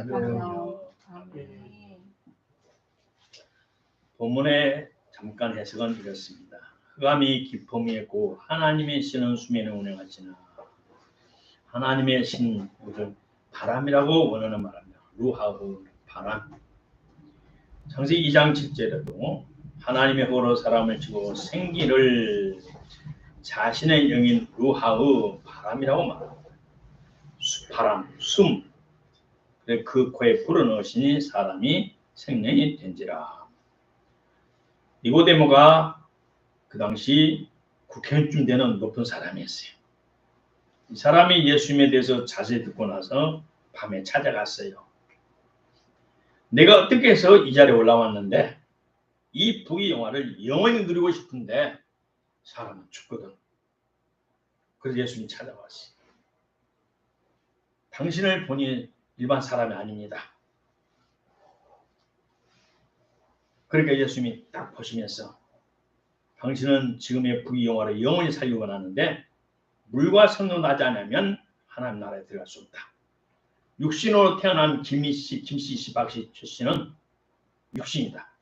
할렐루야. 아멘. 본문의 잠깐 해석은 이렇습니다. 흑암이 기품이 있고 하나님의 신은 수면에 운행하시나 하나님의 신은 바람이라고 원하는 말합니다. 루하흐 바람. 창세기 2장 7절에도 하나님의 호로 사람을 치고 생기를 자신의 영인 루하흐 바람이라고 말합니다. 바람, 숨. 그 코에 불어넣으시니 사람이 생명이 된지라. 니고데모가 그 당시 국회의원쯤 되는 높은 사람이었어요. 이 사람이 예수님에 대해서 자세히 듣고 나서 밤에 찾아갔어요. 내가 어떻게 해서 이 자리에 올라왔는데 이 부귀 영화를 영원히 누리고 싶은데 사람은 죽거든. 그래서 예수님이 찾아왔어요. 당신을 보니 일반 사람이 아닙니다. 그러니까 예수님이 딱 보시면서 당신은 지금의 부귀 영화를 영원히 살기고 원하는데 물과 성령 나지 않으면 하나님 나라에 들어갈 수 없다. 육신으로 태어난 김씨, 박씨 출신은 육신이다.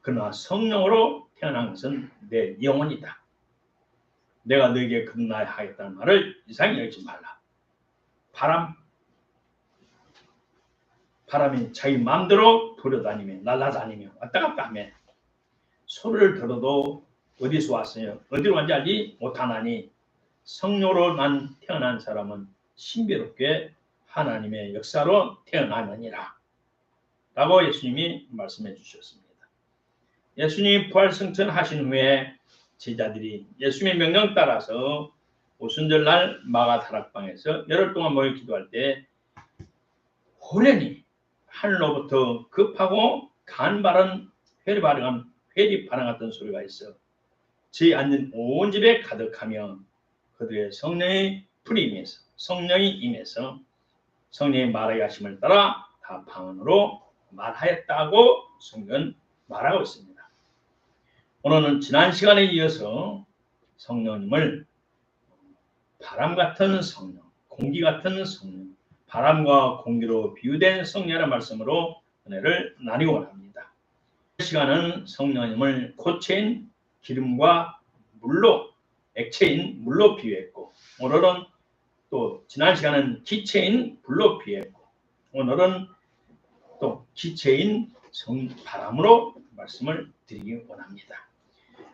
그러나 성령으로 태어난 것은 내 영혼이다. 내가 너에게 건너야 하겠다는 말을 이상히 여기지 말라. 바람이 자기 마음대로 돌아다니며 날아다니며 왔다 갔다 하며 소리를 들어도 어디서 왔어요? 어디로 간지 알지 못하나니 성령으로 태어난 사람은 신비롭게 하나님의 역사로 태어나느니라 라고 예수님이 말씀해 주셨습니다. 예수님이 부활승천하신 후에 제자들이 예수님의 명령 따라서 오순절날 마가다락방에서 열흘 동안 모여 기도할 때 호련히 하늘로부터 급하고 간발한 회리 발언 소리가 있어 저희 앉은 온 집에 가득하며 그들의 성령의 불이 임해서 성령이 임해서 성령의 말하게 하심을 따라 다 방언으로 말하였다고 성경은 말하고 있습니다. 오늘은 지난 시간에 이어서 성령님을 바람 같은 성령, 공기 같은 성령, 바람과 공기로 비유된 성령이라는 말씀으로 은혜를 나누고 합니다. 이 시간은 성령님을 고체인 기름과 물로, 액체인 물로 비유했고 오늘은 또 지난 시간은 기체인 불로 비유했고 오늘은 또 기체인 바람으로 말씀을 드리기 원합니다.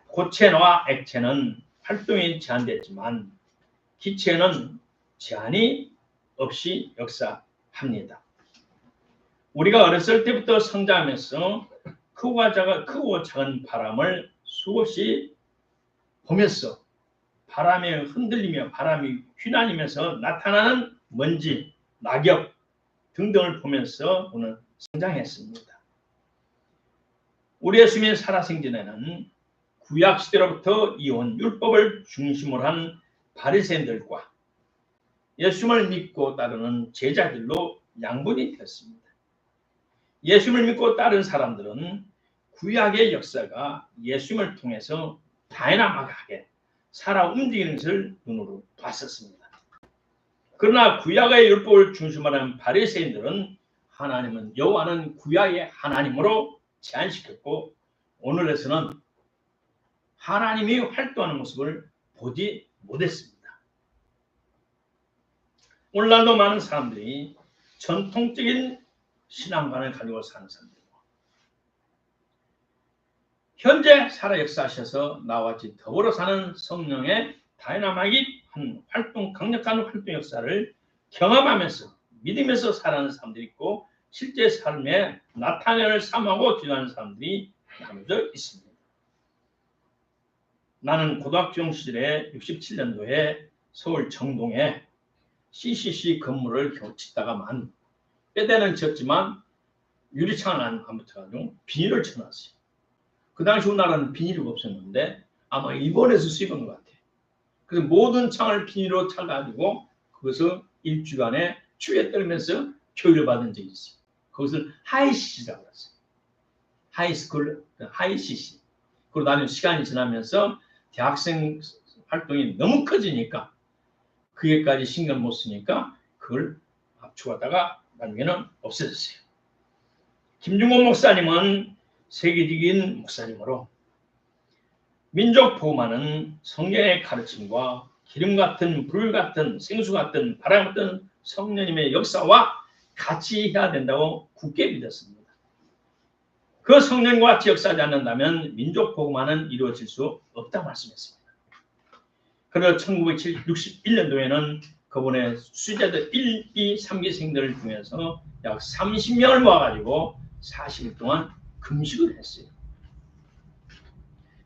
고체와 액체는 활동이 제한됐지만 기체는 제한이 없이 역사합니다. 우리가 어렸을 때부터 성장하면서 크고 작은 바람을 수없이 보면서 바람에 흔들리며 바람이 휘날리면서 나타나는 먼지, 낙엽 등등을 보면서 오늘 성장했습니다. 우리 예수님의 살아생전에는 구약시대로부터 이어온 율법을 중심으로 한 바리새인들과 예수님을 믿고 따르는 제자들로 양분이 되었습니다. 예수님을 믿고 따른 사람들은 구약의 역사가 예수님을 통해서 다이나믹하게 살아 움직이는 것을 눈으로 봤었습니다. 그러나 구약의 율법을 중심으로 한 바리새인들은 하나님은 여호와는 구약의 하나님으로 제한시켰고 오늘에서는 하나님이 활동하는 모습을 보지 못했습니다. 오늘날도 많은 사람들이 전통적인 신앙관을 가지고 사는 사람들이고 현재 살아 역사하셔서 나와 같이 더불어 사는 성령의 다이나믹한 활동, 강력한 활동 역사를 경험하면서 믿으면서 살아가는 사람들이 있고 실제 삶에 나타내를 삼하고 지나는 사람들이 나눠져 있습니다. 나는 고등학교 시절에 67년도에 서울 정동에 CCC 건물을 짓다가만 빼대는 지었지만 유리창을 안 붙여가지고 비닐을 쳐놨어요. 그 당시 우리나라는 비닐이 없었는데 아마 일본에서 수입한 것 같아요. 그래서 모든 창을 비닐로 차가지고 그것을 일주간에 추위에 떨면서 교육을 받은 적이 있어요. 그것을 하이CC라고 했어요. 하이스쿨, 하이CC. 그리고 나중에 시간이 지나면서 대학생 활동이 너무 커지니까 그게까지 신경 못 쓰니까 그걸 압축하다가 나중에는 없어졌어요. 김중곤 목사님은 세계적인 목사님으로 민족 복음화는 성경의 가르침과 기름 같은 불 같은 생수 같은 바람 같은 성령님의 역사와 같이 해야 된다고 굳게 믿었습니다. 그 성령과 같이 역사하지 않는다면 민족 복음화는 이루어질 수 없다고 말씀했습니다. 그래서 1961년도에는 그분의 수제자 1, 2, 3기생들 중에서 약 30명을 모아가지고 40일 동안 금식을 했어요.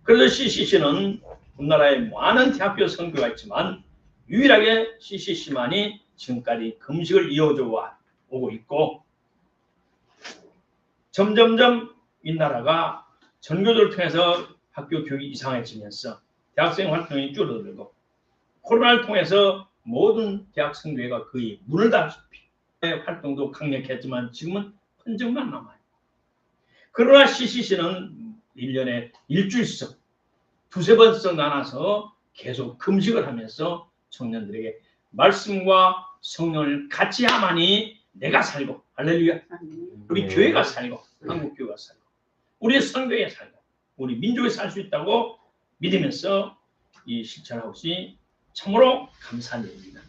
그래서 CCC는 우리나라에 많은 대학교 선교가 있지만 유일하게 CCC만이 지금까지 금식을 이어져 오고 있고, 점점점 이 나라가 전교조를 통해서 학교 교육이 이상해지면서 대학생 활동이 줄어들고, 코로나를 통해서 모든 대학 선교회가 거의 문을 닫았다시피 활동도 강력했지만 지금은 흔적만 남아요. 그러나 CCC는 1년에 일주일씩 두세 번씩 나눠서 계속 금식을 하면서 청년들에게 말씀과 성령을 같이 하마니 내가 살고, 할렐루야, 우리 교회가 살고, 한국 교회가 살고, 우리 선교회가 살고, 우리 민족이 살 수 있다고 믿으면서 이 실천하고 있으니 참으로 감사한 일입니다.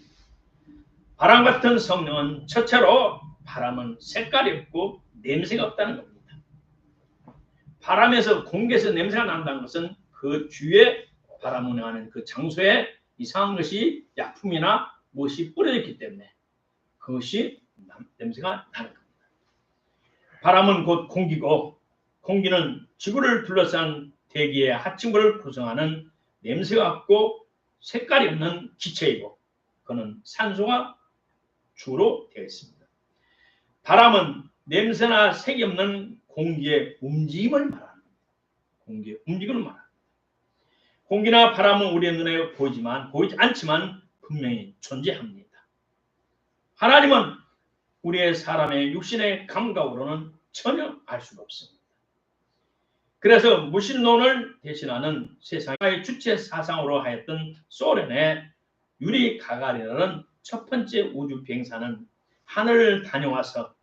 바람 같은 성령은 첫째로 바람은 색깔이 없고 냄새가 없다는 겁니다. 바람에서 공기에서 냄새가 난다는 것은 그 주위에 바람 운행하는 그 장소에 이상한 것이 약품이나 무엇이 뿌려졌기 때문에 그것이 냄새가 나는 겁니다. 바람은 곧 공기고, 공기는 지구를 둘러싼 대기의 하층부를 구성하는 냄새가 없고 색깔이 없는 기체이고, 그는 산소가 주로 되어 있습니다. 바람은 냄새나 색이 없는 공기의 움직임을 말합니다. 공기의 움직임을 말합니다. 공기나 바람은 우리의 눈에 보이지 않지만 분명히 존재합니다. 하나님은 우리의 사람의 육신의 감각으로는 전혀 알 수가 없습니다. 그래서 무신론을 대신하는 세상의 주체 사상으로 하였던 소련의 유리 가가린이라는 첫 번째 우주 비행사는 하늘을 다녀와서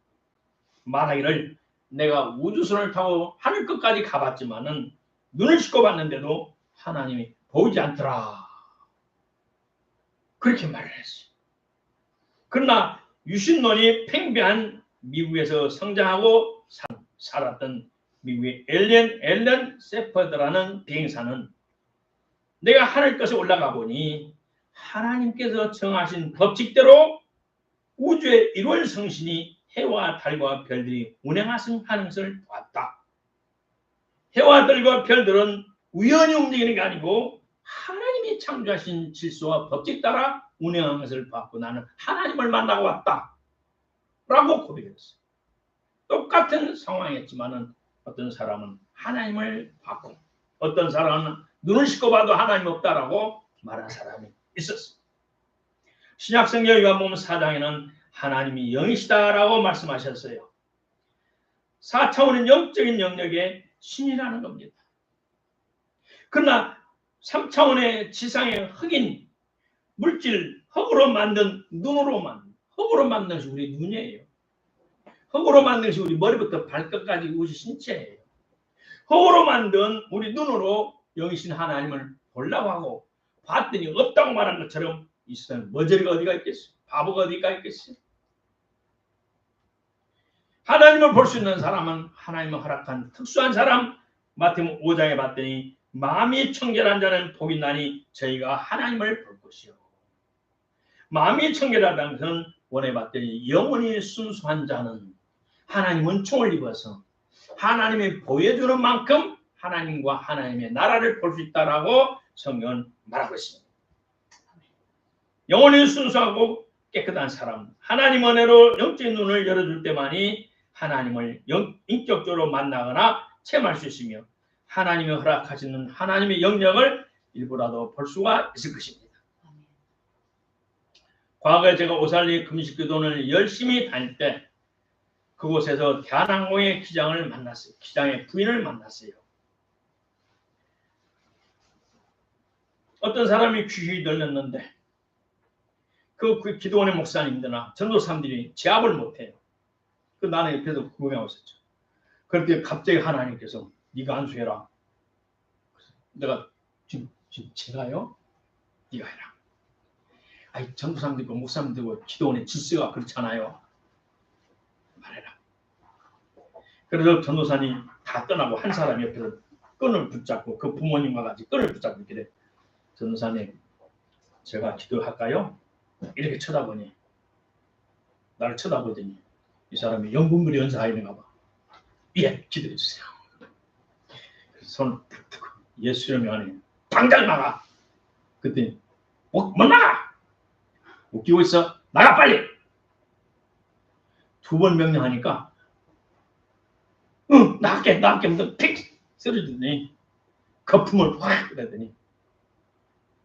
말하기를 내가 우주선을 타고 하늘 끝까지 가봤지만은 눈을 씻고 봤는데도 하나님이 보이지 않더라, 그렇게 말을 했어요. 그러나 유신론이 팽배한 미국에서 성장하고 살았던 미국의 앨런 세퍼드라는 비행사는 내가 하늘 끝에 올라가 보니 하나님께서 정하신 법칙대로 우주의 일원 성신이 해와 달과 별들이 운행하는 것을 보았다. 해와 달과 별들은 우연히 움직이는 게 아니고 하나님이 창조하신 질서와 법칙 따라 운행하는 것을 봤고 나는 하나님을 만나고 왔다 라고 고백했어요. 똑같은 상황이었지만은 어떤 사람은 하나님을 봤고 어떤 사람은 눈을 씻고 봐도 하나님 없다라고 말한 사람이 있었습니다. 신약성경 요한복음 4장에는 하나님이 영이시다라고 말씀하셨어요. 4차원인 영적인 영역의 신이라는 겁니다. 그러나 3차원의 지상의 흑인 물질, 흙으로 만든 흙으로 만든 것이 우리 눈이에요. 흙으로 만든 것이 우리 머리부터 발끝까지 우리 신체예요. 흙으로 만든 우리 눈으로 영이신 하나님을 보려고 하고 봤더니 없다고 말한 것처럼 이 세상에 머저리가 어디가 있겠어요? 바보가 어디가 있겠어요? 하나님을 볼 수 있는 사람은 하나님을 허락한 특수한 사람, 마태복음 5장에 봤더니 마음이 청결한 자는 복이 있나니 저희가 하나님을 볼 것이요. 마음이 청결하다는 것은 원해 봤더니 영혼이 순수한 자는 하나님 은총을 입어서 하나님이 보여주는 만큼 하나님과 하나님의 나라를 볼 수 있다라고 성경은 말하고 있습니다. 영혼이 순수하고 깨끗한 사람, 하나님 은혜로 영적인 눈을 열어줄 때만이 하나님을 인격적으로 만나거나 체험할 수 있으며 하나님이 허락하시는 하나님의 영역을 일부라도 볼 수가 있을 것입니다. 과거에 제가 오살리 금식교도원을 열심히 다닐 때 그곳에서 대한항공의 기장을 만났어요. 기장의 부인을 만났어요. 어떤 사람이 귀신이 들렸는데 그 기도원의 목사님들이나 전도사님들이 제압을 못해요. 그 나는 옆에서 구경하고 있었죠. 그럴 때 갑자기 하나님께서 네가 안수해라. 내가 지금 제가요? 네가 해라. 아이 전도사님도 있고 목사님도 있고 기도원의 질서가 그렇잖아요. 말해라. 그래서 전도사님 다 떠나고 한 사람이 옆에서 끈을 붙잡고 그 부모님과 같이 끈을 붙잡고 이렇게 돼. 전도사님 제가 기도할까요? 이렇게 쳐다보니 나를 쳐다보더니 이 사람이 영분별이 연사하이는가 봐. 예, 기도해 주세요. 그래서 손을 탁 뜨고 예수 이름이 안에 당장 나가. 그때 못 나가. 웃기고 있어. 나가 빨리. 두 번 명령하니까 응 나갈게 하면서 픽 쓰러지더니 거품을 확 그러더니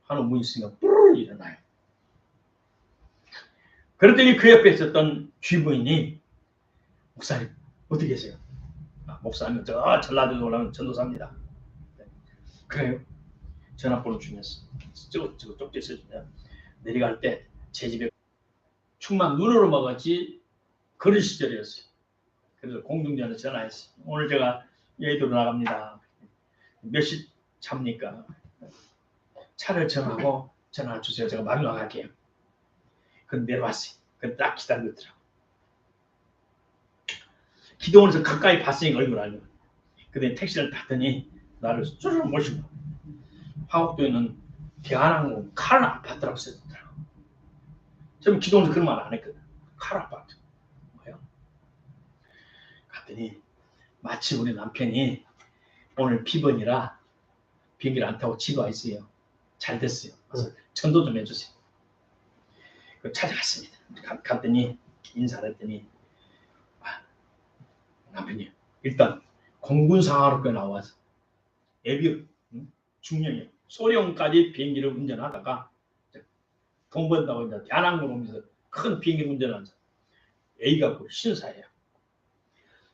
한 5분 있으니까 뿌르르 일어나요. 그랬더니 그 옆에 있었던 쥐부인이 목사님 어디 계세요? 아, 목사님 저 전라도에 올라온 전도사입니다. 그래요? 전화번호 주면서 저거 쪽지 써주냐 내려갈 때 제 집에 축만 눈으로 먹었지 그런 시절이었어요. 그래서 공중전에 전화했어요. 오늘 제가 여의도로 나갑니다. 몇 시 차입니까? 차를 정하고 전화 주세요. 제가 마중 나갈게요. 그럼 내려왔어요. 그럼 딱 기다렸더라고. 기도원에서 가까이 봤으니까 얼굴 알고. 근데 택시를 탔더니 나를 쭈르륵 모시고 화곡도에 있는 대한항공 칼 아파트라고 써있더라고. 저는 기도원에서 그런 말 안 했거든. 칼 아파트. 뭐야? 갔더니 마치 우리 남편이 오늘 비번이라 비행기를 안 타고 집에 와 있어요. 잘 됐어요. 그래서 전도 좀 해주세요. 찾아갔습니다. 갔더니 인사를 했더니 남편이 일단 공군상하학교에 나와서 예비 중령이에요. 소령까지 비행기를 운전하다가 돈 번다고 이제 대한항공 오면서 큰 비행기 운전하는 사람. A가 그 신사예요.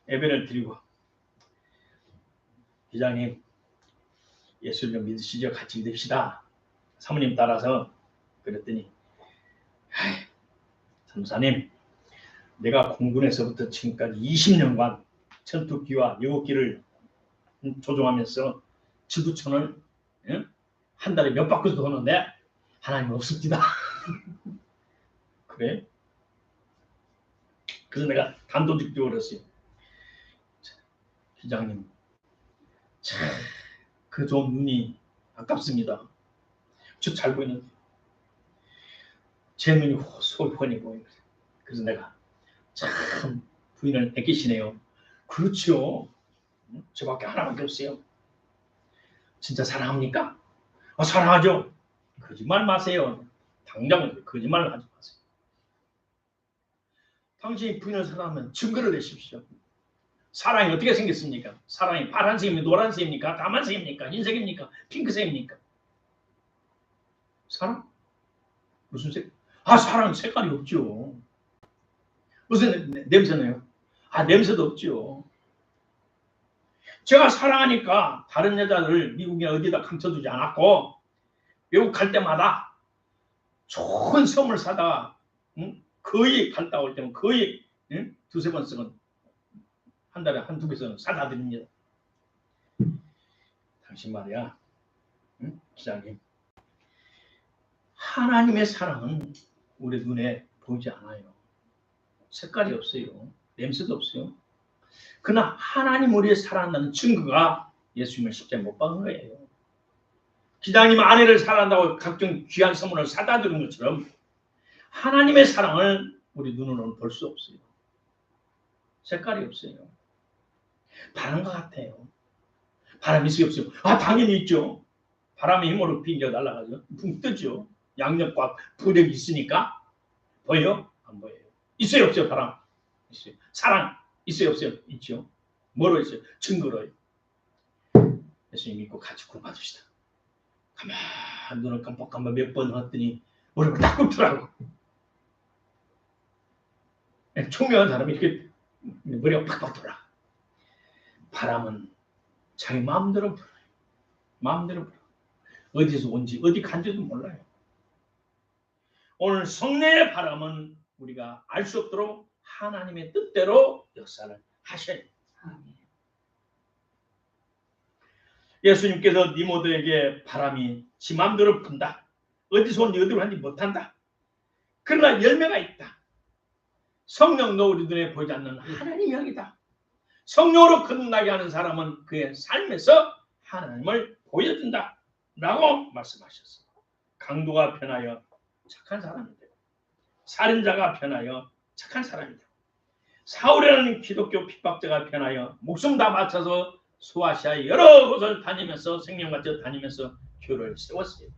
예배를 드리고 기장님 예수를 좀 믿으시죠? 같이 믿읍시다. 사모님 따라서 그랬더니 전사님 내가 공군에서부터 지금까지 20년간 전투기와 여국기를 조종하면서 지구촌을 한 달에 몇 바퀴 도는데 하나님 없습니다. 그래? 그래서 내가 단도직입적으로 했어요. 기장님 참 그 좋은 눈이 아깝습니다. 저 잘 보이는데 제 눈이 훤히 보이는 거예요. 그래서 내가 참 부인을 아끼시네요. 그렇죠. 저밖에 하나밖에 없어요. 진짜 사랑합니까? 사랑하죠. 거짓말 마세요. 당장 거짓말을 하지 마세요. 당신이 부인을 사랑하면 증거를 내십시오. 사랑이 어떻게 생겼습니까? 사랑이 파란색입니까? 노란색입니까? 까만색입니까? 흰색입니까? 핑크색입니까? 사랑? 무슨 색? 사랑 색깔이 없죠. 무슨 냄새나요? 냄새도 없죠. 제가 사랑하니까 다른 여자를 미국에 어디다 감춰두지 않았고 외국 갈 때마다 좋은 선물 사다가 거의 갔다 올 때는 거의 두세 번 쓰는 한 달에 한두 개씩은 사다 드립니다. 당신 말이야 기자님 하나님의 사랑은 우리 눈에 보이지 않아요. 색깔이 없어요. 냄새도 없어요. 그러나 하나님 우리의 사랑한다는 증거가 예수님을 십자가에 못 박은 거예요. 기자님 아내를 사랑한다고 각종 귀한 선물을 사다 주는 것처럼 하나님의 사랑을 우리 눈으로는 볼 수 없어요. 색깔이 없어요. 바람과 같아요. 바람이 있어요 없어요? 당연히 있죠. 바람의 힘으로 비행기가 날아가죠. 붕 뜨죠. 양력과 부력이 있으니까. 보여요? 안 보여요. 있어요 없어요? 바람? 있어요. 사랑 있어요 없어요? 있죠. 뭐로 있어요? 증거로요. 예수님 믿고 같이 구원받읍시다. 가만 눈을 깜빡깜빡 몇 번 했더니 머리가 딱 굽더라고. 총명한 사람이 이렇게 머리가 팍팍 돌아. 바람은 자기 마음대로 불어요. 마음대로 불어. 어디서 온지 어디 간지도 몰라요. 오늘 성령의 바람은 우리가 알 수 없도록 하나님의 뜻대로 역사를 하셔야 됩니다. 아멘. 예수님께서 니모데에게 바람이 지 맘대로 분다. 어디서 온지 어디로 간지 못한다. 그러나 열매가 있다. 성령도 우리 눈에 보이지 않는 하나님의 영이다. 성령으로 거듭나게 하는 사람은 그의 삶에서 하나님을 보여준다. 라고 말씀하셨어요. 강도가 변하여 착한 사람이 되고 살인자가 변하여 착한 사람이 되고 사울이라는 기독교 핍박자가 변하여 목숨 다 바쳐서 소아시아 여러 곳을 다니면서 생명같이 다니면서 교회를 세웠어요.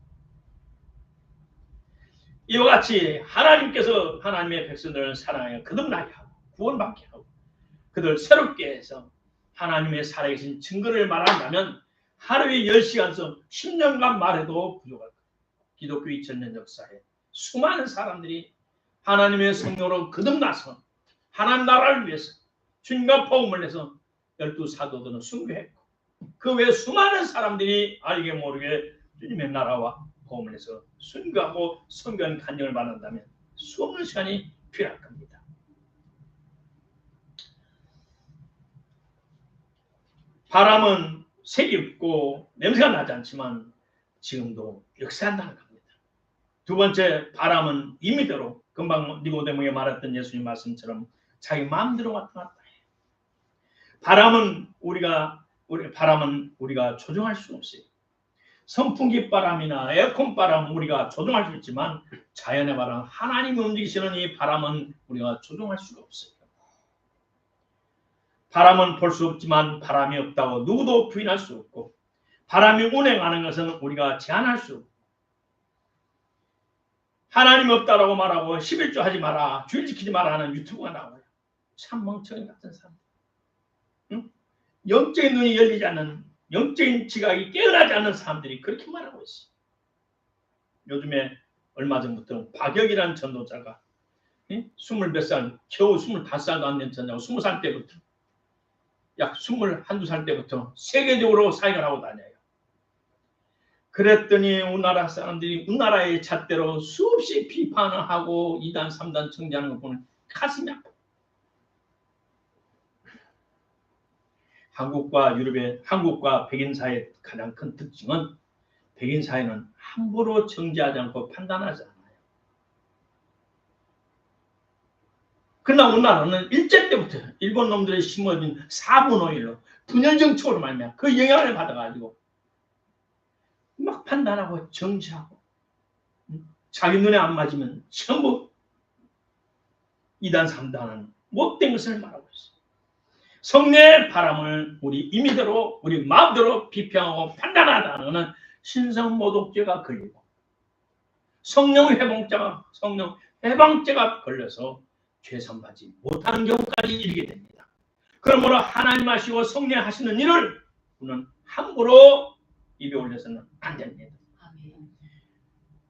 이와 같이 하나님께서 하나님의 백성들을 사랑하여 거듭나게 하고 구원받게 하고 그들 새롭게 해서 하나님의 살아계신 증거를 말한다면 하루에 10시간서 10년간 말해도 부족할 거예요. 기독교 2000년 역사에 수많은 사람들이 하나님의 성령으로 거듭나서 하나님 나라를 위해서 주님과 복음을 내서 12사도들은 순교했고 그 외에 수많은 사람들이 알게 모르게 주님의 나라와 복음을 내서 순교하고 성경 간증을 받는다면 수없는 시간이 필요할 겁니다. 바람은 색이 없고 냄새가 나지 않지만 지금도 역사한다는 겁니다. 두 번째, 바람은 임의대로 금방 니고데모에 말했던 예수님 말씀처럼 자기 마음대로 왔다 갔다 해요. 바람은 우리가 조종할 수 없어요. 선풍기 바람이나 에어컨 바람 우리가 조종할 수 있지만 자연의 바람, 하나님이 움직이시는 이 바람은 우리가 조종할 수가 없어요. 바람은 볼 수 없지만 바람이 없다고 누구도 부인할 수 없고 바람이 운행하는 것은 우리가 제한할 수 없고 하나님 없다라고 말하고 11조 하지 마라, 주일 지키지 마라 하는 유튜브가 나와요. 참 멍청이 같은 사람. 응? 영적인 눈이 열리지 않는, 영적인 지각이 깨어나지 않는 사람들이 그렇게 말하고 있어요. 요즘에 얼마 전부터 박혁이라는 전도자가 20몇 살, 겨우 25살도 안 된 전도자가 20살 때부터 약 21, 2살 때부터 세계적으로 사역을 하고 다녀요. 그랬더니 우리나라 사람들이 우리나라의 잣대로 수없이 비판을 하고 2단, 3단 청지하는 걸 보면 가슴이 아파. 한국과 백인 사회의 가장 큰 특징은 백인 사회는 함부로 정지하지 않고 판단하지 않아요. 그러나 우리나라는 일제 때부터 일본 놈들이 심어진 4분 5일로 분열 정책으로 말미암아 그 영향을 받아가지고 막 판단하고 정지하고 자기 눈에 안 맞으면 전부 2단 3단은 못된 것을 말하고 있어요. 성령의 바람을 우리 임의대로 우리 마음대로 비평하고 판단하다는 것은 신성모독죄가 걸리고 성령 해방죄가 걸려서 죄산받지 못하는 경우까지 이르게 됩니다. 그러므로 하나님 하시고 성령 하시는 일을 우리는 함부로 입에 올려서는 안 됩니다. 아멘.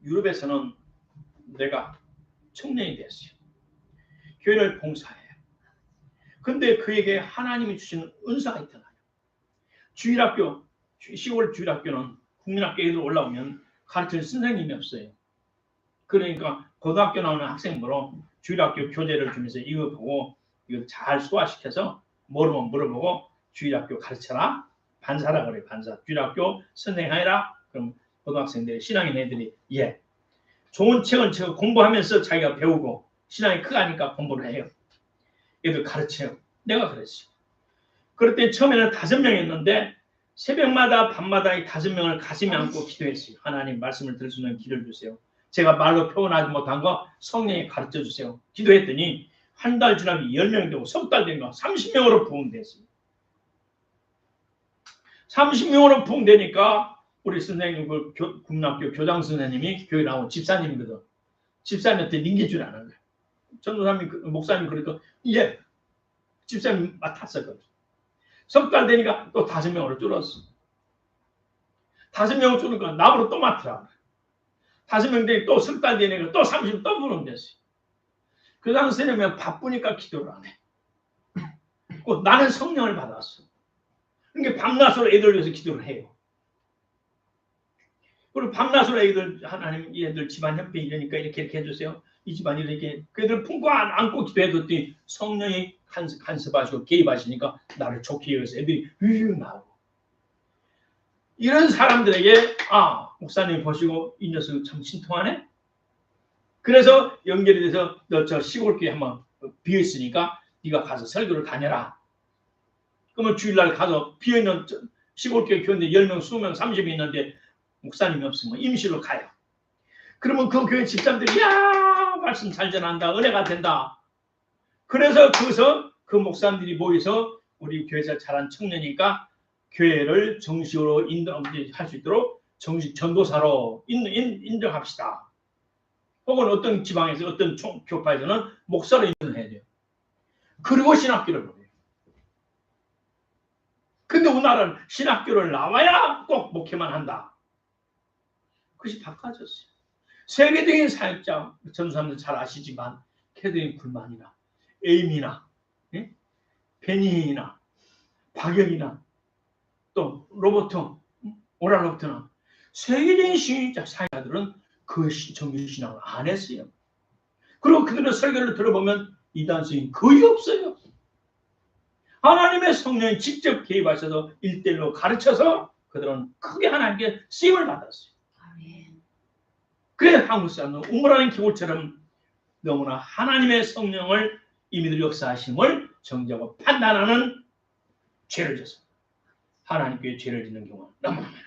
유럽에서는 내가 청년이 됐어요. 교회를 봉사해요. 근데 그에게 하나님이 주시는 은사가 있잖아요. 주일학교, 시골 주일학교는 국민학교 애들 올라오면 가르칠 선생님이 없어요. 그러니까 고등학교 나오는 학생부로 주일학교 교재를 주면서 이거 보고 이거 잘 소화시켜서 모르면 물어보고 주일학교 가르쳐라. 반사라 그래요. 반사. 주일학교 선생하여라. 그럼 고등학생들이 신앙인 애들이 좋은 책을 제가 공부하면서 자기가 배우고 신앙이 크가니까 공부를 해요. 애들 가르쳐요. 내가 그랬어요. 그럴 때 처음에는 5명이었는데 새벽마다 밤마다 이 5명을 가슴에 안고 기도했어요. 하나님 말씀을 들을 수 있는 길을 주세요. 제가 말로 표현하지 못한 거 성령이 가르쳐 주세요. 기도했더니 한 달 지나면 10명이 되고 석 달 되니까 30명으로 부흥됐어요. 30명으로 부흥되니까 우리 선생님 그 국민학교 교장 선생님이 교회 나온 집사님이거든. 집사님한테 링기줄 아는 거예요. 전도사님 목사님 그러니까 집사님 맡았었거든. 석 달 되니까 또 5명으로 줄었어. 5명을 줄으니까 나무로 또 맡으라. 5명 되니까 또 석 달 되니까 또 30명 또 부흥됐어요. 교장 선생님은 바쁘니까 기도를 안 해. 나는 성령을 받았어. 그러니까 밤낮으로 애들 위해서 기도를 해요. 그리고 밤낮으로 애들 하나님 얘들 집안 협회 이러니까 이렇게 해주세요. 이 집안이 이렇게 그들 품고 안고 기도해뒀더니 성령이 간섭하시고 개입하시니까 나를 좋게 여겨서 애들이 유유 나오고. 이런 사람들에게 목사님 보시고 이 녀석 참 신통하네. 그래서 연결이 돼서 너 저 시골교회 한번 비어있으니까 네가 가서 설교를 다녀라. 그러면 주일날 가서 비어있는 시골교회 교인데 10명, 20명, 30명 있는데 목사님이 없으면 임시로 가요. 그러면 그 교회 집사람들이 야 말씀 잘 전한다. 은혜가 된다. 그래서 거기서 그 목사님들이 모여서 우리 교회에서 자란 청년이니까 교회를 정식으로 인정할 수 있도록 정식 전도사로 인정합시다. 혹은 어떤 지방에서 어떤 교파에서는 목사로 인정해야 돼요. 그리고 신학교를 보내요. 근데 우리나라는 신학교를 나와야 꼭 목회만 한다. 그것이 바꿔졌어요. 세계적인 사역자 전사님들 잘 아시지만 캐드린 굴만이나 에이미나 베니나 박영이나 또 로버트 오랄로트나 세계적인 신자 사역자들은 그 정규신학을 안 했어요. 그리고 그들의 설교를 들어보면 이단성이 거의 없어요. 하나님의 성령이 직접 개입하셔서 1:1로 가르쳐서 그들은 크게 하나님께 쓰임을 받았어요. 그래 한국 사람은 우물하는 기골처럼 너무나 하나님의 성령을 이미들 역사하심을 정죄하고 판단하는 죄를 졌습니다. 하나님께 죄를 짓는 경우가 너무나 많아요.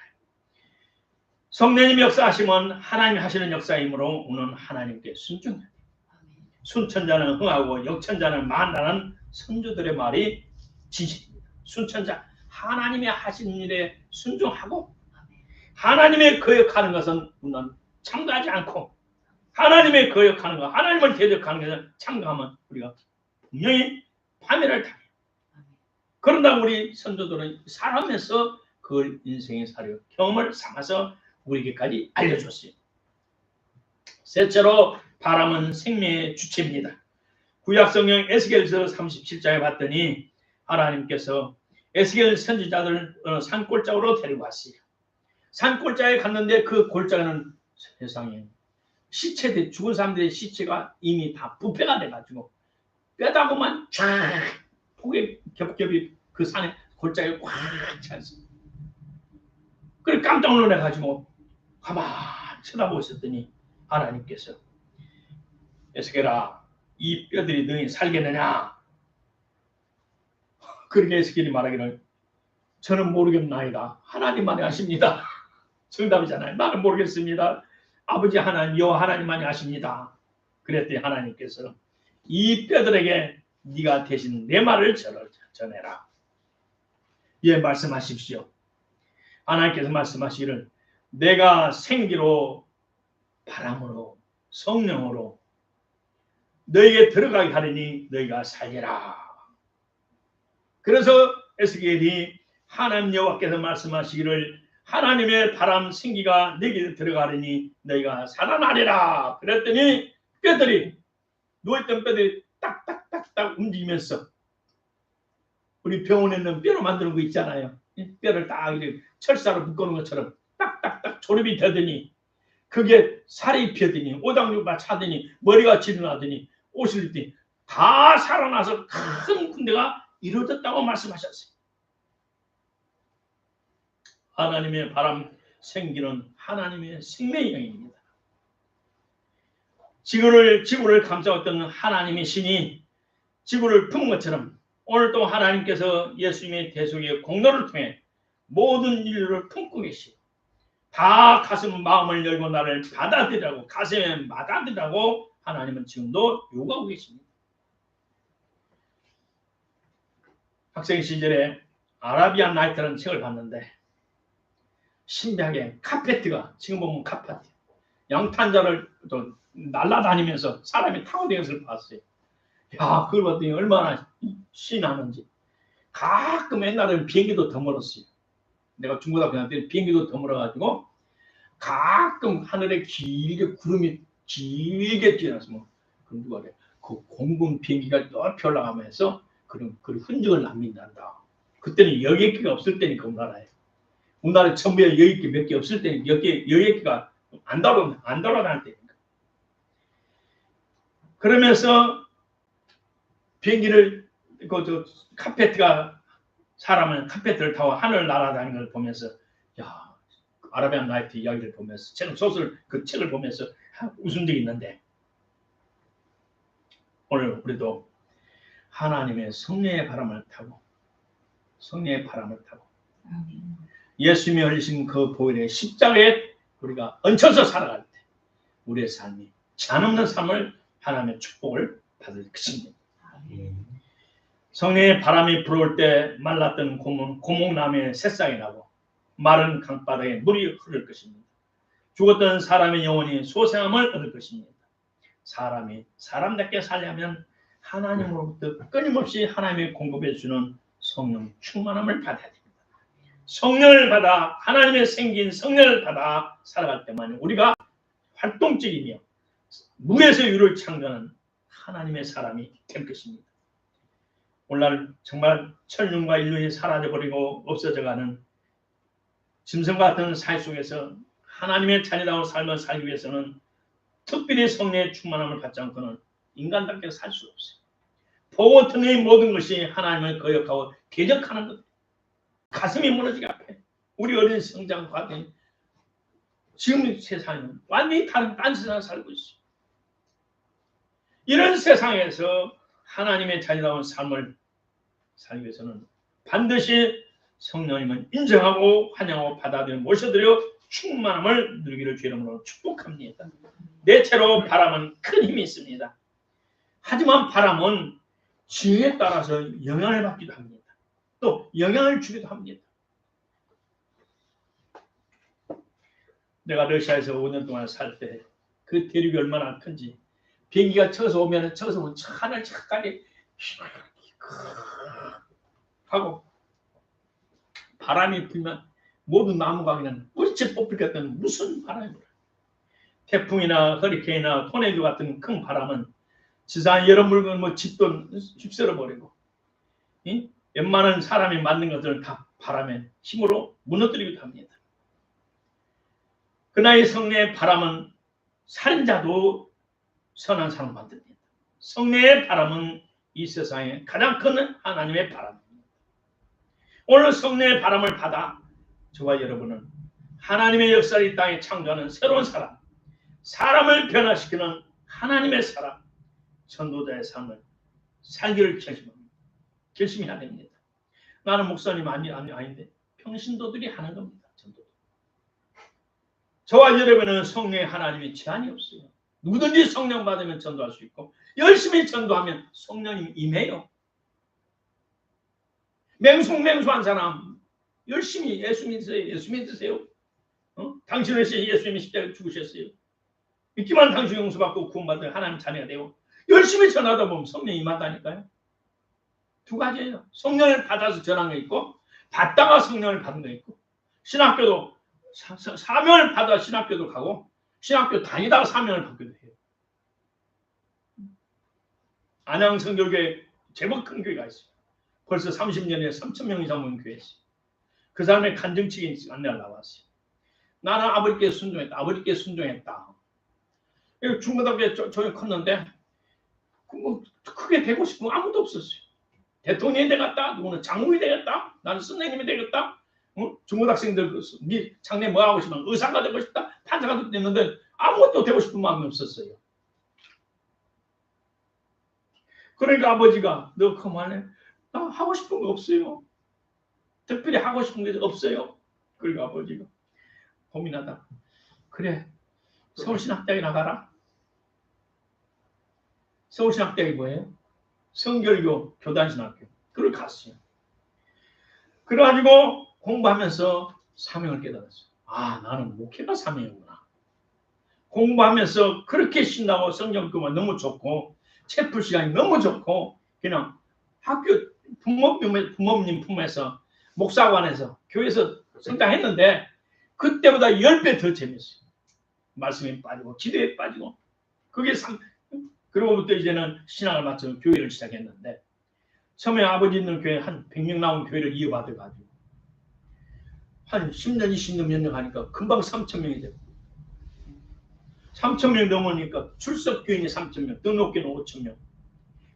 성령님 역사하심은 하나님이 하시는 역사이므로 우리는 하나님께 순종해야 돼요. 순천자는 흥하고 역천자는 만다는 선조들의 말이 진실입니다. 순천자 하나님의 하시는 일에 순종하고 하나님의 거역하는 것은 우리는 참가하지 않고 하나님의 거역하는 것, 하나님을 대적하는 것을 참가하면 우리가 분명히 파멸을 당해요. 그런다 우리 선조들은 살아면서 그 인생의 사료 경험을 삼아서 우리에게까지 알려줬어요. 셋째로 바람은 생명의 주체입니다. 구약성경 에스겔서 37장에 봤더니 하나님께서 에스겔 선지자들 산골짜기로 데리고 왔어요. 산골짜기에 갔는데 그 골짜기는 세상에 시체들 죽은 사람들의 시체가 이미 다 부패가 돼가지고 뼈다구만 쫙 폭에 겹겹이 그 산에 골짜기에 꽉 찼어요. 그래 깜짝 놀라가지고 가만 쳐다보고 있었더니 하나님께서 에스겔아 이 뼈들이 너희 살겠느냐? 그렇게 에스겔이 말하기를 저는 모르겠나이다. 하나님만이 아십니다. 정답이잖아요. 나는 모르겠습니다. 아버지 하나님 여호와 하나님만이 아십니다. 그랬더니 하나님께서 이 뼈들에게 네가 대신 내 말을 전해라. 예 말씀하십시오. 하나님께서 말씀하시기를 내가 생기로 바람으로 성령으로 너에게 들어가게 하리니 너희가 살리라. 그래서 에스겔이 하나님 여호와께서 말씀하시기를 하나님의 바람 생기가 너에게 들어가리니 너희가 살아나리라. 그랬더니 뼈들이 누워있던 뼈들이 딱딱딱딱 움직이면서 우리 병원에 있는 뼈로 만드는 거 있잖아요. 뼈를 딱 이렇게 철사로 묶어놓은 것처럼 딱딱딱 조립이 되더니 그게 살이 피었더니 오장육부가 차더니 머리가 지르나더니 옷을 입더니 다 살아나서 큰 군대가 이루어졌다고 말씀하셨어요. 하나님의 바람 생기는 하나님의 생명의 영입니다. 지구를 감싸왔던 하나님의 신이 지구를 품은 것처럼 오늘도 하나님께서 예수님의 대속의 공로를 통해 모든 인류를 품고 계시고 다 가슴 마음을 열고 나를 받아들이라고 가슴에 받아들이라고 하나님은 지금도 요구하고 계십니다. 학생 시절에 아라비안 나이트라는 책을 봤는데 신비하게 카페트가 지금 보면 카페트 양탄자를 또 날아다니면서 사람이 타고 다니는 것을 봤어요. 야 그걸 봤더니 얼마나 신나는지. 가끔 옛날에는 비행기도 더 멀었어요. 내가 중고등학교 다닐 때 비행기도 더 멀어가지고 가끔 하늘에 길게 구름이 길게 뛰어났으면 그 누가 그래 그 공군 비행기가 높이 올라가면서 그런 흔적을 남긴단다. 그때는 여객기가 없을 때니까 우리나라에 전부에 여객기 몇 개 없을 때니까 여객기가 안 돌아다닐 때니까. 그러면서 비행기를 카페트가 사람은 카페트를 타고 하늘 날아다니는 걸 보면서 야 아라비안 나이트 이야기를 보면서 그 책을 보면서 웃은 적이 있는데 오늘 우리도 하나님의 성령의 바람을 타고 예수님이 흘리신 그 보혈의 십자가에 우리가 얹혀서 살아갈 때 우리의 삶이 제한 없는 삶을 하나님의 축복을 받을 것입니다. 성령의 바람이 불어올 때 말랐던 고목나무의 새싹이 나고 마른 강바닥에 물이 흐를 것입니다. 죽었던 사람의 영혼이 소생함을 얻을 것입니다. 사람이 사람답게 살려면 하나님으로부터 끊임없이 하나님이 공급해 주는 성령 충만함을 받아야 됩니다. 성령을 받아 하나님의 생긴 성령을 받아 살아갈 때만 우리가 활동적이며 무에서 유를 창조하는 하나님의 사람이 될 것입니다. 오늘날 정말 천륜과 인륜이 사라져버리고 없어져가는 짐승과 같은 사회 속에서 하나님의 자녀다운 삶을 살기 위해서는 특별히 성령의 충만함을 받지 않고는 인간답게 살 수 없어요. 보고 듣는 모든 것이 하나님을 거역하고 대적하는 것. 가슴이 무너지게 앞에 우리 어린 성장 과정이 지금 세상은 완전히 다른 딴 세상을 살고 있어요. 이런 세상에서 하나님의 자녀다운 삶을 살기 위해서는 반드시 성령님은 인정하고 환영하고 받아들여 모셔드려 충만함을 누리기를 주의 이름으로 축복합니다. 넷째로 바람은 큰 힘이 있습니다. 하지만 바람은 지혜에 따라서 영향을 받기도 합니다. 또 영향을 주기도 합니다. 내가 러시아에서 5년 동안 살 때 그 대륙이 얼마나 큰지 비행기가 쳐서 오면 하늘 착하게 하고 바람이 불면 모든 나무가 그냥 물집 뽑힐 것 같은 무슨 바람이 불어요. 태풍이나 허리케인이나 토네이도 같은 큰 바람은 지상 여러 물건 집도 휩쓸어 버리고 웬만한 사람이 만든 것들을 다 바람의 힘으로 무너뜨리기도 합니다. 그러나 이 성령의 바람은 살인자도 선한 사람 만듭니다. 성령의 바람은 이 세상에 가장 큰 하나님의 바람입니다. 오늘 성령의 바람을 받아 저와 여러분은 하나님의 역사를 이 땅에 창조하는 새로운 사람, 사람을 변화시키는 하나님의 사람, 전도자의 삶을 살기를 결심해야 됩니다. 나는 목사님 아닌데 평신도들이 하는 겁니다. 전도. 저와 여러분은 성령의 하나님이 제한이 없어요. 누구든지 성령 받으면 전도할 수 있고 열심히 전도하면 성령님이 임해요. 맹송맹수한 사람 열심히 예수 믿으세요. 당신은 예수님이 십자가에 죽으셨어요. 믿기만 당신 용서받고 구원받을 하나님 자녀가 되고 열심히 전하다 보면 성령이 임한다니까요. 두 가지예요. 성령을 받아서 전한 게 있고 받다가 성령을 받은 게 있고 신학교도 사명을 받아 신학교도 가고 신학교 다니다가 사명을 받기도 해요. 안양성결교회 제법 큰 교회가 있어요. 벌써 30년에 3,000명 이상 모인 교회였어요. 그 사람의 간증책이 안내가 나왔어요. 나는 아버지께 순종했다. 중고등학교 저희 컸는데 크게 되고 싶은 아무도 없었어요. 대통령이 되겠다. 누구는 장군이 되겠다. 나는 선생님이 되겠다. 중고등학생들 장래 뭐 하고 싶으면 의사가 되고 싶다. 판사가 됐는데 아무것도 되고 싶은 마음이 없었어요. 그러니까 아버지가 너 그만해. 나 하고 싶은 거 없어요. 특별히 하고 싶은 게 없어요. 그러니까 아버지가 고민하다. 그래 서울신학대학에 나가라. 서울신학대학이 뭐예요? 성결교 교단신학교. 그걸 갔어요. 그래가지고 공부하면서 사명을 깨달았어요. 아 나는 목회가 사명이구나. 공부하면서 그렇게 신나고 성경 그만 너무 좋고 책 풀 시간이 너무 좋고 그냥 학교 부모님 품에서 목사관에서 교회에서 성장했는데 그때보다 10배 더 재밌어요. 말씀에 빠지고 기도에 빠지고 그게 그러고부터 이제는 신앙을 마쳐 교회를 시작했는데 처음에 아버지 있는 교회 한 100명 나온 교회를 이어받아가지고 한 10년 20년 몇 년 하니까 금방 3,000명이 되고 3,000명 넘으니까 출석 교인이 3,000명, 등록교인은 5,000명.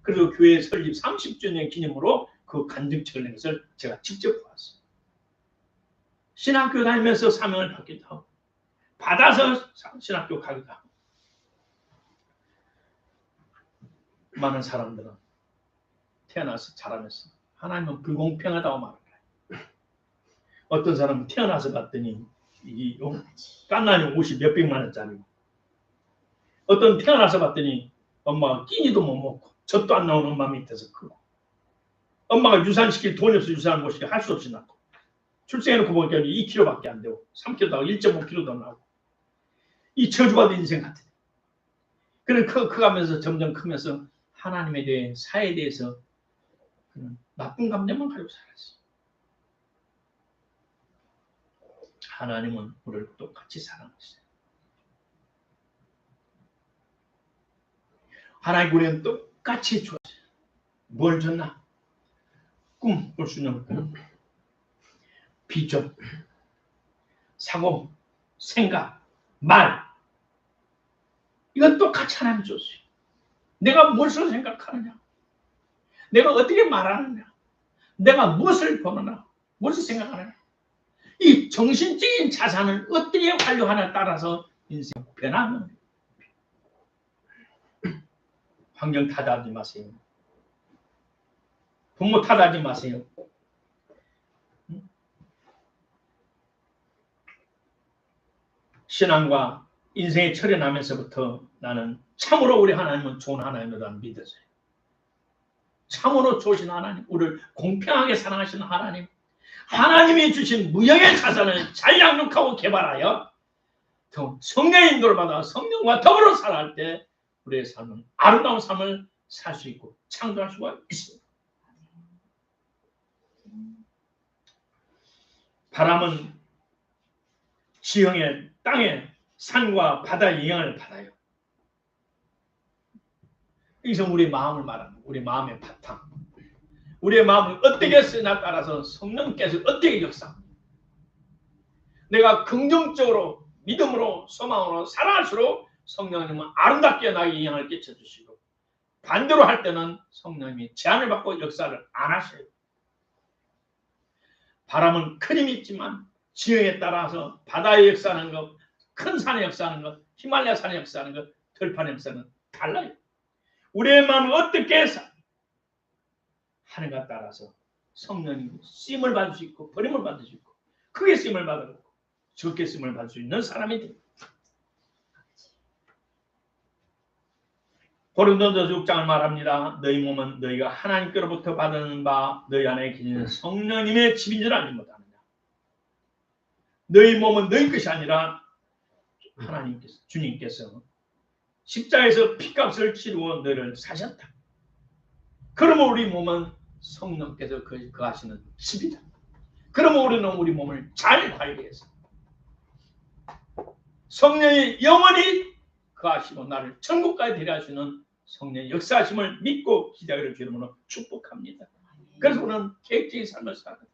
그리고 교회 설립 30주년 기념으로 그 간증책을 낸 것을 제가 직접 보았어요. 신학교 다니면서 사명을 받기도 하고 받아서 신학교 가기도 하고 많은 사람들은 태어나서 자라면서 하나님은 불공평하다고 말합니다. 어떤 사람은 태어나서 봤더니 이 깐난이 옷이 몇백만 원짜리고 어떤 태어나서 봤더니 엄마가 끼니도 못 먹고 젖도 안 나오는 엄마 밑에서 크고 엄마가 유산시킬 돈이 없어 유산을 못 시켜 할 수 없이 낳고 출생해놓고 보니까 2kg밖에 안 되고 3kg도 하고 1.5kg도 나오고 이 저주받은 인생 같은 그는 커가면서 점점 크면서 하나님에 대해 사회에 대해서 그는 나쁜 감정만 가지고 살았어요. 하나님은 우리를 똑같이 사랑하시죠. 하나님 우리는 똑같이 주었어요. 뭘 줬나? 꿈 꿀 수 있는 꿈, 비전, 사고, 생각, 말 이건 똑같이 하나님 줬어요. 내가 무엇을 생각하느냐? 내가 어떻게 말하느냐? 내가 무엇을 보느냐? 무엇을 생각하느냐? 이 정신적인 자산을 어떻게 활용하느냐에 따라서 인생이 변하는 거예요. 환경 탓하지 마세요. 부모 탓하지 마세요. 신앙과 인생의 철회나면서부터 나는 참으로 우리 하나님은 좋은 하나님이라고 믿었어요. 참으로 좋으신 하나님, 우리를 공평하게 사랑하시는 하나님, 하나님이 주신 무형의 자산을 잘 양육하고 개발하여 성령의 인도를 받아 성령과 더불어 살아갈 때 우리의 삶은 아름다운 삶을 살 수 있고 창조할 수가 있습니다. 바람은 지형의 땅에 산과 바다의 영향을 받아요. 여기서 우리 마음을 말하는 우리 마음의 바탕. 우리의 마음을 어떻게 쓰냐에 따라서 성령께서 어떻게 역사합니다. 내가 긍정적으로 믿음으로 소망으로 살아갈수록 성령님은 아름답게 나에게 영향을 끼쳐주시고 반대로 할 때는 성령님이 제한을 받고 역사를 안 하셔요. 바람은 큰 힘이 있지만 지형에 따라서 바다의 역사하는 것, 큰 산의 역사하는 것, 히말라야 산의 역사하는 것, 들판의 역사는 달라요. 우리의 마음을 어떻게 하는가 따라서 성령님이 쓰임을 받을 수 있고 버림을 받을 수 있고 크게 쓰임을 받고 적게 쓰임을 받을 수 있는 사람이 됩니다. 고린도전서 6장을 말합니다. 너희 몸은 너희가 하나님께로부터 받은 바 너희 안에 계시는 성령님의 집인 줄 알지 못하느냐. 너희 몸은 너희 것이 아니라 하나님께서 주님께서 십자가에서 피값을 치르고 너희를 사셨다. 그러면 우리 몸은 성령께서 거하시는 집이다. 그러면 우리는 우리 몸을 잘 관리해서 성령이 영원히 거하시고 나를 천국까지 데려가시는 성령의 역사하심을 믿고 기다려 주름으로 축복합니다. 그래서 우리는 계획적인 삶을 살아야 돼요.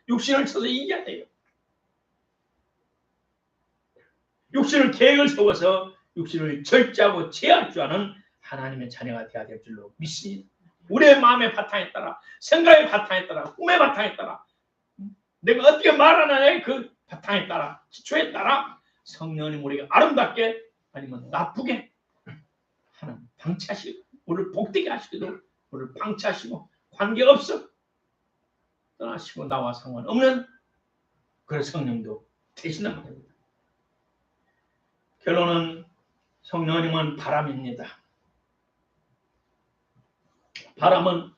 육신을 쳐서 이겨야 돼요. 육신을 계획을 세워서 육신을 절제하고 제할 줄 아는 하나님의 자녀가 되어야 될 줄로 믿습니다. 우리의 마음의 바탕에 따라, 생각의 바탕에 따라, 꿈의 바탕에 따라, 내가 어떻게 말하느냐의 그 바탕에 따라, 기초에 따라 성령님 우리가 아름답게 아니면 나쁘게 하는 방치하시고 우리를 복되게 하시기도 우리를 방치하시고 관계없어 떠나시고 나와 상관없는 그런 성령도 되시는 겁니다. 결론은 성령님은 바람입니다. 바람은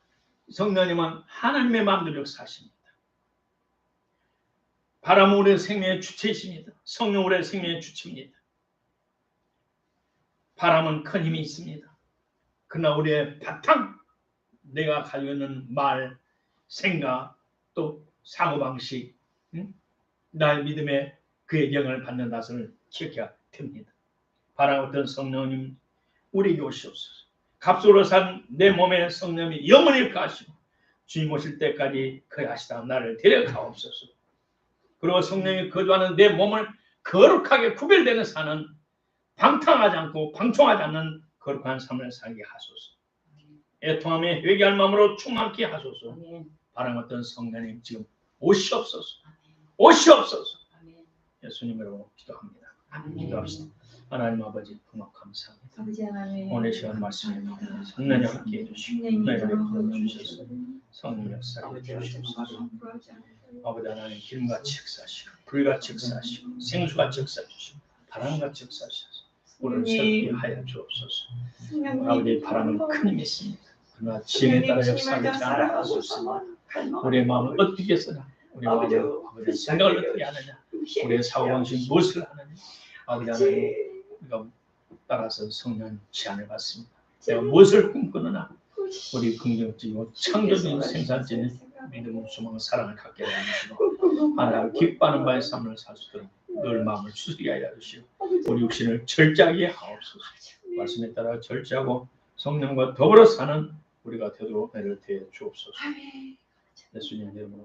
성령님은 하나님의 마음대로 역사하십니다. 바람은 우리의 생명의 주체이십니다. 성령 우리의 생명의 주체입니다. 바람은 큰 힘이 있습니다. 그러나 우리의 바탕, 내가 가지고 있는 말, 생각, 또 사고방식, 나의 믿음에 그의 영향을 받는 것을 기억해야 됩니다. 바라보던 성령님 우리에게 오시옵소서. 값으로 산 내 몸에 성령이 영원히 거하시고 주님 오실 때까지 거하시다 나를 데려가옵소서. 그리고 성령이 거주하는 내 몸을 거룩하게 구별되는 산은 방탕하지 않고 방종하지 않는 거룩한 삶을 살게 하소서. 애통함에 회개할 마음으로 충만케 하소서. 바람 어떤 성령님 지금 오시옵소서. 오시옵소서. 예수님으로 기도합니다. 기도합시다. 하나님 아버지 부모 감사합니다. 오늘 시간 말씀을 성령님 함께 해주시고 너희를 불러주셔서 성령 역사를 해주시옵소서. 아버지 하나님 기름같이 역사하시고 불같이 역사하시고 생수같이 역사하시고 바람같이 역사하셔서 우리를 새롭게 하여 주옵소서. 아버지 바람은 큰 힘이 있습니다. 그러나 지혜에 따라 역사하지 않아 하소서. 우리의 마음을 어떻게 쓰나 우리 마음을 아버지 생각을 어떻게 하느냐 우리의 사고방식 무엇을 하느냐 아버지 하나님 우리가 따라서 성령 제안을 받습니다. 내가 무엇을 꿈꾸느냐 우리 긍정적이고 창조적인 생산적인 믿음, 소망, 사랑을 갖게 해주시고 하나님 기뻐하는 바의 삶을 살 수 있도록 늘 마음을 추스리게 하여 주시고 우리 육신을 절제하게 하옵소서. 말씀에 따라 절제하고 성령과 더불어 사는 우리가 되도록 애를 대해 주옵소서. 예수님 이름으로